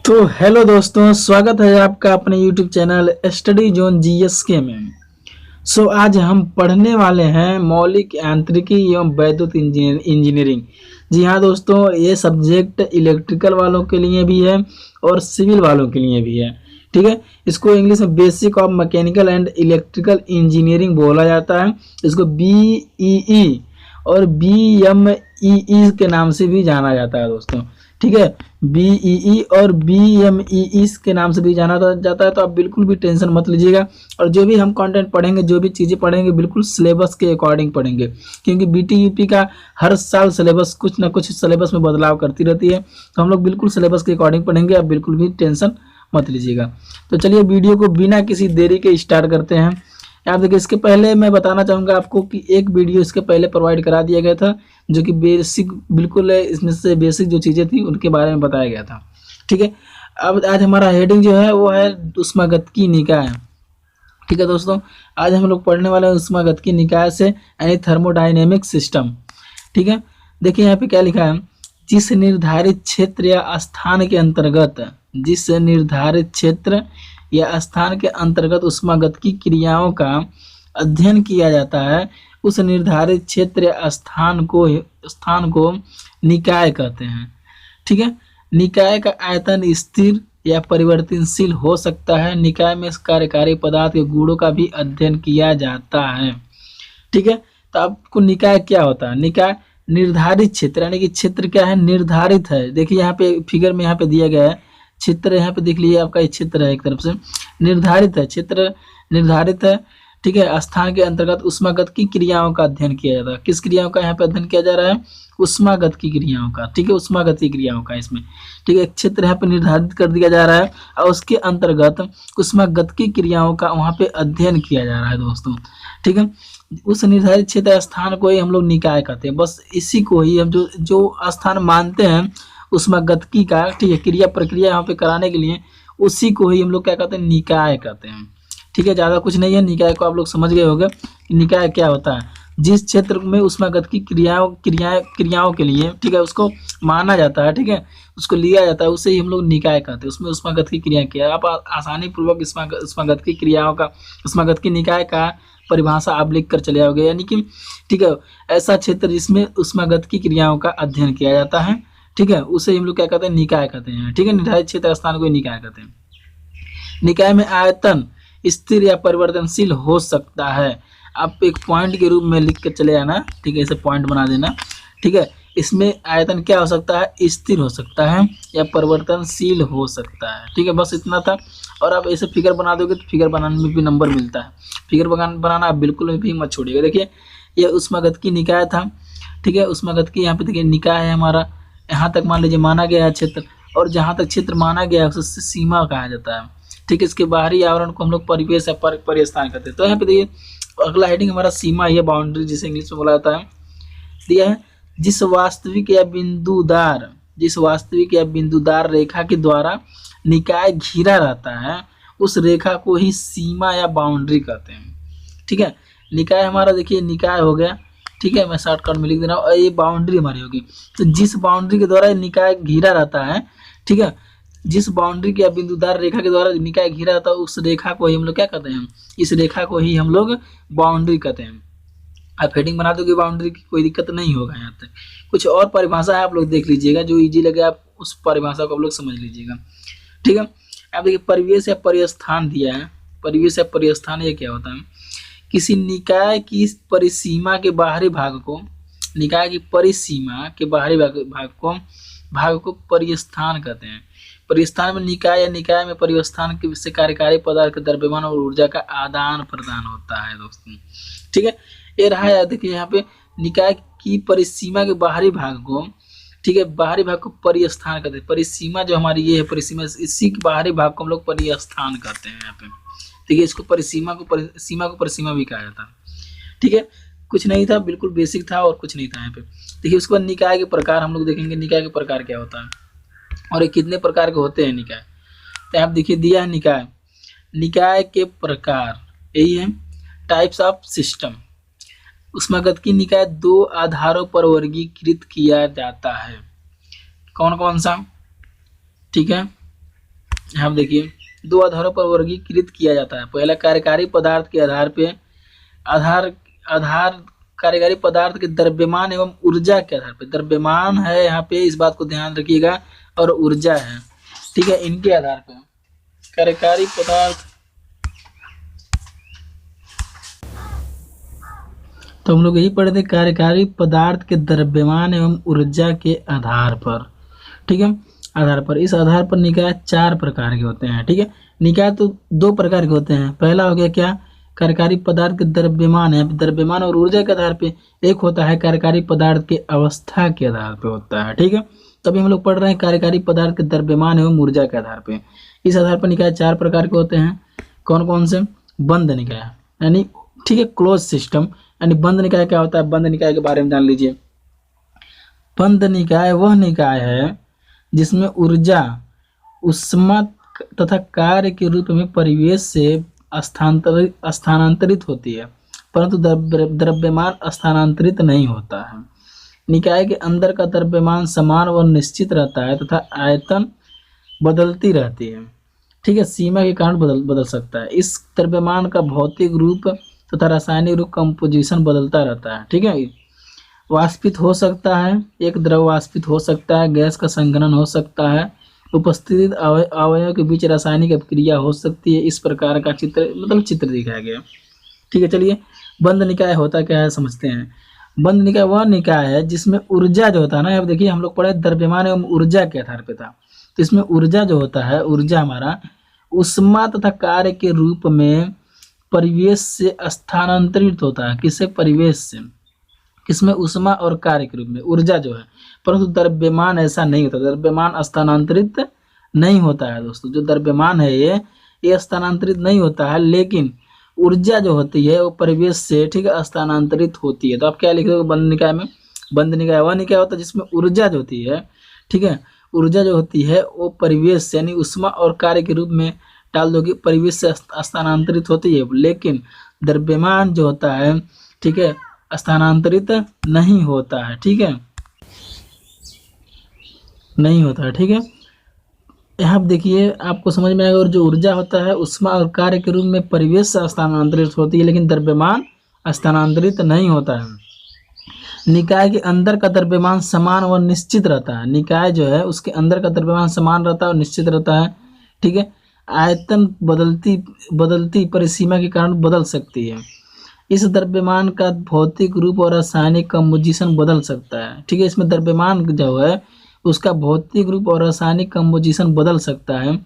तो हेलो दोस्तों, स्वागत है आपका अपने YouTube channel study zone GSK में। आज हम पढ़ने वाले हैं मौलिक यांत्रिकी एवं वैद्युत इंजीनियरिंग। जी हाँ दोस्तों, ये सब्जेक्ट इलेक्ट्रिकल वालों के लिए भी है और सिविल वालों के लिए भी है। ठीक है, इसको इंग्लिश में basic of mechanical and electrical engineering बोला जाता है। इसको BEE और BMEE के नाम से भी जाना जाता है दोस्तों। ठीक है, BEE और BMEE के नाम से भी जाना जाता है। तो आप बिल्कुल भी टेंशन मत लीजिएगा, और जो भी हम कंटेंट पढ़ेंगे, जो भी चीज़ें पढ़ेंगे, बिल्कुल सिलेबस के अकॉर्डिंग पढ़ेंगे, क्योंकि BT UP का हर साल सिलेबस कुछ ना कुछ सिलेबस में बदलाव करती रहती है। तो हम लोग बिल्कुल सिलेबस के अकॉर्डिंग पढ़ेंगे, आप बिल्कुल भी टेंशन मत लीजिएगा। तो चलिए वीडियो को बिना किसी देरी के स्टार्ट करते हैं। आप देखिए, इसके पहले मैं बताना चाहूँगा आपको कि एक वीडियो इसके पहले प्रोवाइड करा दिया गया था, जो कि बेसिक बिल्कुल इसमें से बेसिक जो चीज़ें थी उनके बारे में बताया गया था। ठीक है, अब आज हमारा हेडिंग जो है वो है ऊष्मागतिकी निकाय। ठीक है दोस्तों, आज हम लोग पढ़ने वाले हैं ऊष्मागतिकी निकाय से, यानी थर्मोडायनेमिक सिस्टम। ठीक है, देखिए यहाँ पे क्या लिखा है, जिस निर्धारित क्षेत्र या स्थान के अंतर्गत ऊष्मागतिकी क्रियाओं का अध्ययन किया जाता है, उस निर्धारित क्षेत्र या स्थान को निकाय कहते हैं। ठीक है, निकाय का आयतन स्थिर या परिवर्तनशील हो सकता है। निकाय में कार्यकारी पदार्थ के गुणों का भी अध्ययन किया जाता है। ठीक है, तो आपको निकाय क्या होता है? निकाय निर्धारित क्षेत्र, यानी कि क्षेत्र क्या है? निर्धारित है। देखिए यहाँ पे फिगर में यहाँ पे दिया गया है क्षेत्र, यहाँ पे देख लीजिए, आपका ये क्षेत्र है, एक तरफ से निर्धारित है, क्षेत्र निर्धारित है। ठीक है, स्थान के अंतर्गत ऊष्मागतिकी क्रियाओं का अध्ययन किया जाता है। किस क्रियाओं का यहाँ पे अध्ययन किया जा रहा है? ऊष्मागतिकी क्रियाओं का। ठीक है, ऊष्मागतिकी क्रियाओं का इसमें। ठीक है, क्षेत्र यहाँ पे निर्धारित कर दिया जा रहा है और उसके अंतर्गत ऊष्मागतिकी क्रियाओं का वहाँ पे अध्ययन किया जा रहा है दोस्तों। ठीक है, उस निर्धारित क्षेत्र स्थान को ही हम लोग निकाय कहते हैं। बस इसी को ही हम जो स्थान मानते हैं ऊष्मागतिकी का, ठीक है, क्रिया प्रक्रिया यहाँ पे कराने के लिए, उसी को ही हम लोग क्या कहते हैं? निकाय कहते हैं। ठीक है, ज़्यादा कुछ नहीं है। निकाय को आप लोग समझ गए होंगे कि निकाय क्या होता है। जिस क्षेत्र में ऊष्मागतिकी क्रियाओं के लिए, ठीक है, उसको माना जाता है, ठीक है, उसको लिया जाता है, उसे ही हम लोग निकाय कहते हैं। उसमें ऊष्मागतिकी क्रिया किया, आप आसानी पूर्वक ऊष्मागतिकी क्रियाओं का, ऊष्मागतिकी निकाय का परिभाषा आप लिख कर चले आओगे। यानी कि ठीक है, ऐसा क्षेत्र जिसमें ऊष्मागतिकी क्रियाओं का अध्ययन किया जाता है, ठीक है, उसे हम लोग क्या कहते हैं? निकाय कहते हैं। ठीक है, निर्धारित क्षेत्र स्थान को निकाय कहते हैं। निकाय में आयतन स्थिर या परिवर्तनशील हो सकता है। आप एक पॉइंट के रूप में लिख कर चले आना। ठीक है, इसे पॉइंट बना देना। ठीक है, इसमें आयतन क्या हो सकता है? स्थिर हो सकता है या परिवर्तनशील हो सकता है। ठीक है, बस इतना था। और आप ऐसे फिगर बना दोगे तो फिगर बनाने में भी नंबर मिलता है। फिगर बनाना आप बिल्कुल भी मत छोड़िएगा। देखिए, ये ऊष्मागतिकी निकाय था। ठीक है, ऊष्मागतिकी यहाँ पे देखिए निकाय है हमारा, यहाँ तक मान लीजिए माना गया है क्षेत्र, और जहाँ तक क्षेत्र माना गया है उससे सीमा कहा जाता है। ठीक है, इसके बाहरी आवरण को हम लोग परिवेश या परिस्थान कहते हैं। तो यहाँ पे देखिए अगला हेडिंग हमारा सीमा है, बाउंड्री जिसे इंग्लिश में बोला जाता है, दिया है। जिस वास्तविक या बिंदुदार रेखा के द्वारा निकाय घिरा रहता है, उस रेखा को ही सीमा या बाउंड्री कहते हैं। ठीक है, निकाय हमारा देखिए निकाय हो गया। ठीक है, मैं शॉर्टकट में लिख दे रहा हूँ, और ये बाउंड्री हमारी होगी। तो जिस बाउंड्री के द्वारा निकाय घिरा रहता है, ठीक है, जिस बाउंड्री के या बिंदुदार रेखा के द्वारा निकाय घिरा रहता है, उस रेखा को ही हम लोग क्या कहते हैं? इस रेखा को ही हम लोग बाउंड्री कहते हैं। आप हेडिंग बना दोगे बाउंड्री की, कोई दिक्कत नहीं होगा। यहाँ तक कुछ और परिभाषा है, आप लोग देख लीजिएगा, जो इजी लगे आप उस परिभाषा को आप लोग समझ लीजिएगा। ठीक है, आप देखिए परिवेश या परिस्थान दिया है। परिवेश या परिस्थान ये क्या होता है? किसी निकाय की परिसीमा के बाहरी भाग को, निकाय की परिसीमा के बाहरी भाग को परिस्थान कहते हैं। परिस्थान में निकाय या निकाय में परिस्थान के से कार्यकारी पदार्थ के द्रव्यमान और ऊर्जा का आदान प्रदान होता है दोस्तों। ठीक है, ये रहा है। देखिए यहाँ पे निकाय की परिसीमा के बाहरी भाग को, ठीक है, बाहरी भाग को परिस्थान कहते हैं। परिसीमा जो हमारी ये है परिसीमा, इसी के बाहरी भाग को हम लोग परिस्थान कहते हैं। यहाँ पे देखिए, इसको सीमा को परिसीमा भी कहा जाता है। ठीक है, कुछ नहीं था, बिल्कुल बेसिक था और कुछ नहीं था यहाँ पे। देखिए, उसके बाद निकाय के प्रकार हम लोग देखेंगे। निकाय के प्रकार क्या होता है और ये कितने प्रकार के होते हैं निकाय। तो आप देखिए दिया है निकाय के प्रकार, यही है टाइप्स ऑफ सिस्टम। ऊष्मागतिकी निकाय दो आधारों पर वर्गीकृत किया जाता है। कौन कौन सा? ठीक है, यहाँ देखिए दो आधारों पर वर्गीकृत किया जाता है। पहला कार्यकारी पदार्थ के आधार पे आधार आधार कार्यकारी पदार्थ के द्रव्यमान एवं ऊर्जा के आधार पर, द्रव्यमान है यहाँ पे, इस बात को ध्यान रखिएगा, और ऊर्जा है, ठीक है, इनके आधार पर कार्यकारी पदार्थ। तो हम लोग यही पढ़े थे, कार्यकारी पदार्थ के द्रव्यमान एवं ऊर्जा के आधार पर, ठीक है, आधार पर। इस आधार पर निकाय 4 प्रकार के होते हैं, ठीक है। निकाय तो 2 प्रकार के होते हैं। पहला हो गया क्या, कार्यकारी पदार्थ के द्रव्यमान है, द्रव्यमान और ऊर्जा के आधार पे। एक होता है कार्यकारी पदार्थ के अवस्था के आधार पे होता है, ठीक है। तभी हम लोग पढ़ रहे हैं कार्यकारी पदार्थ के द्रव्यमान एवं ऊर्जा के आधार पे। इस आधार पर निकाय 4 प्रकार के होते हैं। कौन कौन से? बंद निकाय, यानी ठीक है, क्लोज सिस्टम। यानी बंद निकाय क्या होता है, बंद निकाय के बारे में जान लीजिए। बंद निकाय वह निकाय है जिसमें ऊर्जा उष्मा तथा कार्य के रूप में परिवेश से स्थानांतरित होती है, परंतु द्रव्यमान स्थानांतरित नहीं होता है। निकाय के अंदर का द्रव्यमान समान व निश्चित रहता है तथा आयतन बदलती रहती है, ठीक है, सीमा के कारण बदल सकता है। इस द्रव्यमान का भौतिक रूप तथा रासायनिक रूप कंपोजिशन बदलता रहता है, ठीक है। वाष्पित हो सकता है, एक द्रव वाष्पित हो सकता है, गैस का संघनन हो सकता है, उपस्थित अवयवों के बीच रासायनिक अभिक्रिया हो सकती है। इस प्रकार का चित्र दिखाया गया, ठीक है। चलिए, बंद निकाय होता क्या है समझते हैं। बंद निकाय वह निकाय है जिसमें ऊर्जा जो होता है ना, अब देखिए हम लोग पढ़े द्रव्यमान एवं ऊर्जा के आधार पे था, तो इसमें ऊर्जा जो होता है, ऊर्जा हमारा उष्मा तथा कार्य के रूप में परिवेश से स्थानांतरित होता है। किससे? परिवेश से। किसमें? उष्मा और कार्य के रूप में ऊर्जा जो है, परंतु द्रव्यमान ऐसा नहीं होता, द्रव्यमान स्थानांतरित नहीं होता है दोस्तों। जो द्रव्यमान है ये स्थानांतरित नहीं होता है, लेकिन ऊर्जा जो होती है वो परिवेश से, ठीक है, स्थानांतरित होती है। तो आप क्या लिखोगे बंद निकाय में? बंद निकाय वह निकाय होता है जिसमें ऊर्जा जो होती है, ठीक है, ऊर्जा जो होती है वो परिवेश से, यानी उष्मा और कार्य के रूप में डाल दोगे, परिवेश से स्थानांतरित होती है, लेकिन द्रव्यमान जो होता है, ठीक है, स्थानांतरित नहीं होता है, ठीक है, नहीं होता है, ठीक है। यहाँ देखिए आपको समझ में आएगा। और जो ऊर्जा होता है उष्मा और कार्य के रूप में परिवेश से स्थानांतरित होती है, लेकिन द्रव्यमान स्थानांतरित नहीं होता है। निकाय के अंदर का द्रव्यमान समान व निश्चित रहता है। निकाय जो है उसके अंदर का द्रव्यमान समान रहता है और निश्चित रहता है, ठीक है। आयतन बदलती परिसीमा के कारण बदल सकती है। इस द्रव्यमान का भौतिक रूप और रासायनिक कंपोजिशन बदल सकता है, ठीक है। इसमें द्रव्यमान जो है उसका भौतिक रूप और रासायनिक कंपोजिशन बदल सकता है।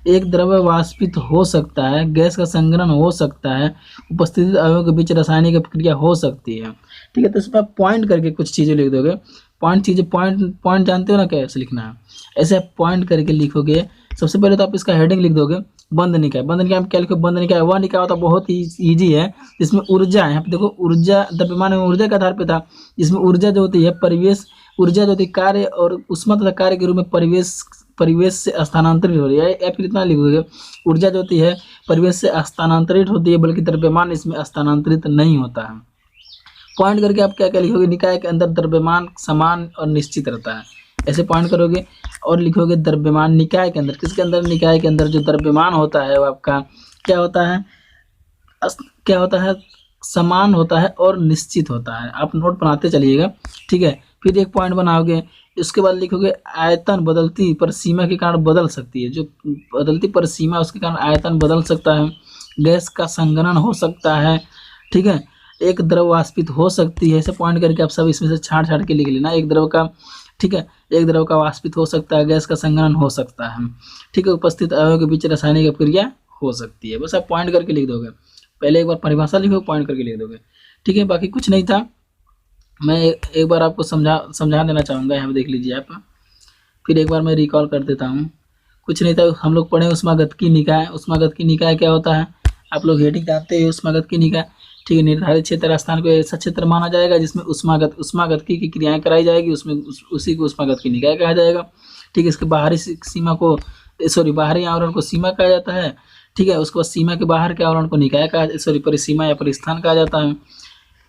एक द्रव्य वाष्पित हो सकता है, गैस का संघनन हो सकता है, उपस्थित अवयवों के बीच रासायनिक अभिक्रिया हो सकती है, ठीक है। तो इसमें पॉइंट करके कुछ चीज़ें लिख दोगे। पॉइंट जानते हो ना कैसे लिखना है, ऐसे पॉइंट करके लिखोगे। सबसे पहले तो आप इसका हेडिंग लिख दोगे, बंद निकाय। बंद निकाय में क्या लिखो? बंद निकाय वह निकाय होता है, बहुत ही ईजी है, जिसमें ऊर्जा है, यहाँ पे देखो ऊर्जा द्रव्यमान एवं ऊर्जा के आधार पे था, जिसमें ऊर्जा जो होती है परिवेश, ऊर्जा जो होती है कार्य और उष्मा तथा कार्य के रूप में परिवेश से स्थानांतरित हो रही है, या फिर इतना लिखोगे, ऊर्जा जो होती है परिवेश से स्थानांतरित होती है, बल्कि द्रव्यमान इसमें स्थानांतरित नहीं होता है। पॉइंट करके आप क्या क्या लिखोगे? निकाय के अंदर द्रव्यमान समान और निश्चित रहता है, ऐसे पॉइंट करोगे। और लिखोगे द्रव्यमान निकाय के अंदर, किसके अंदर? निकाय के अंदर जो द्रव्यमान होता है वो आपका क्या होता है? समान होता है और निश्चित होता है। आप नोट बनाते चलिएगा, ठीक है। फिर एक पॉइंट बनाओगे, उसके बाद लिखोगे आयतन बदलती परिसीमा के कारण बदल सकती है। जो बदलती परिसीमा उसके कारण आयतन बदल सकता है। गैस का संघनन हो सकता है, ठीक है। एक द्रव वाष्पित हो सकती है, ऐसे पॉइंट करके आप सब इसमें से छाट के लिख लेना। एक द्रव का, ठीक है, एक द्रव का वाष्पित हो सकता है, गैस का संघनन हो सकता है, ठीक है, उपस्थित अवयवों के बीच रासायनिक अभिक्रिया हो सकती है। बस आप पॉइंट करके लिख दोगे। पहले एक बार परिभाषा लिखो, पॉइंट करके लिख दोगे, ठीक है। बाकी कुछ नहीं था, मैं एक बार आपको समझा देना चाहूँगा। यहाँ पे देख लीजिए आप, फिर एक बार मैं रिकॉल कर देता हूँ। कुछ नहीं था, हम लोग पढ़े ऊष्मागतिकी निकाय। ऊष्मागतिकी निकाय क्या होता है? आप लोग हेडिंग जानते हैं, ऊष्मागतिकी निकाय, ठीक है। निर्धारित क्षेत्र स्थान को ऐसा क्षेत्र माना जाएगा जिसमें ऊष्मागतिकी की क्रियाएं कराई जाएगी, उसमें उसी को ऊष्मागतिकी निकाय कहा जाएगा, ठीक है। इसके बाहरी सीमा को, बाहरी आवरण को सीमा कहा जाता है, ठीक है। उसके बाद सीमा के बाहर के आवरण को निकाय कहा, परिसीमा या परिस्थान कहा जाता है।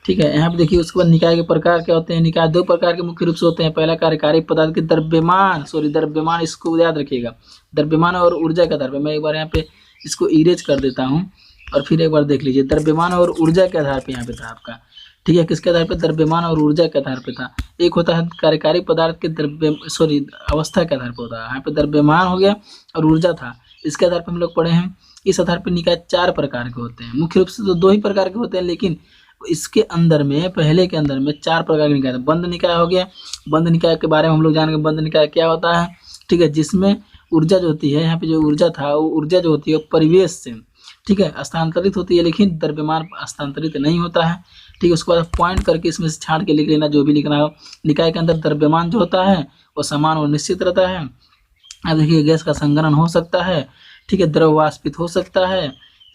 ठीक है। यहाँ पे देखिए उसके बाद निकाय के प्रकार क्या होते हैं। निकाय दो प्रकार के मुख्य रूप से होते हैं। पहला कार्यकारी पदार्थ के द्रव्यमान, इसको याद रखिएगा, द्रव्यमान और ऊर्जा के आधार पर। मैं एक बार यहाँ पे इसको इरेज कर देता हूँ और फिर एक बार देख लीजिए। द्रव्यमान और ऊर्जा के आधार पर यहाँ पे था आपका, ठीक है। किसके आधार पर? द्रव्यमान और ऊर्जा के आधार पर था। एक होता है कार्यकारी पदार्थ के अवस्था के आधार पर होता है। यहाँ पे द्रव्यमान हो गया और ऊर्जा था, इसके आधार पर हम लोग पढ़े हैं। इस आधार पर निकाय 4 प्रकार के होते हैं। मुख्य रूप से तो 2 ही प्रकार के होते हैं, लेकिन इसके अंदर में, पहले के अंदर में 4 प्रकार के निकाय। बंद निकाय हो गया। बंद निकाय के बारे में हम लोग जानेंगे। बंद निकाय क्या होता है, ठीक है, जिसमें ऊर्जा जो होती है, यहाँ पे जो ऊर्जा था, वो ऊर्जा जो होती है परिवेश से, ठीक है, स्थानांतरित होती है, लेकिन द्रव्यमान स्थानांतरित नहीं होता है, ठीक है। उसके बाद पॉइंट करके इसमें से छाड़ के लिख लेना जो भी लिखना हो। निकाय के अंदर द्रव्यमान जो होता है वो समान और निश्चित रहता है। अब देखिए गैस का संघनन हो सकता है, ठीक है, द्रव वाष्पित हो सकता है,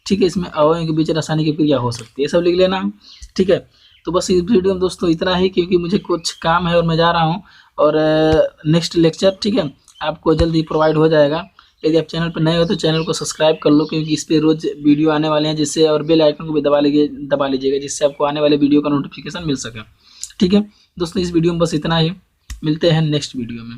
ठीक है, इसमें अवयवों के बीच रासायनिक क्रिया हो सकती है, ये सब लिख लेना, ठीक है। तो बस इस वीडियो में दोस्तों इतना ही, क्योंकि मुझे कुछ काम है और मैं जा रहा हूँ। और नेक्स्ट लेक्चर, ठीक है, आपको जल्दी प्रोवाइड हो जाएगा। यदि आप चैनल पर नए हो तो चैनल को सब्सक्राइब कर लो, क्योंकि इस पर रोज वीडियो आने वाले हैं, जिससे, और बेल आइकन को भी दबा लीजिएगा, जिससे आपको आने वाले वीडियो का नोटिफिकेशन मिल सके, ठीक है। दोस्तों इस वीडियो में बस इतना ही, मिलते हैं नेक्स्ट वीडियो में।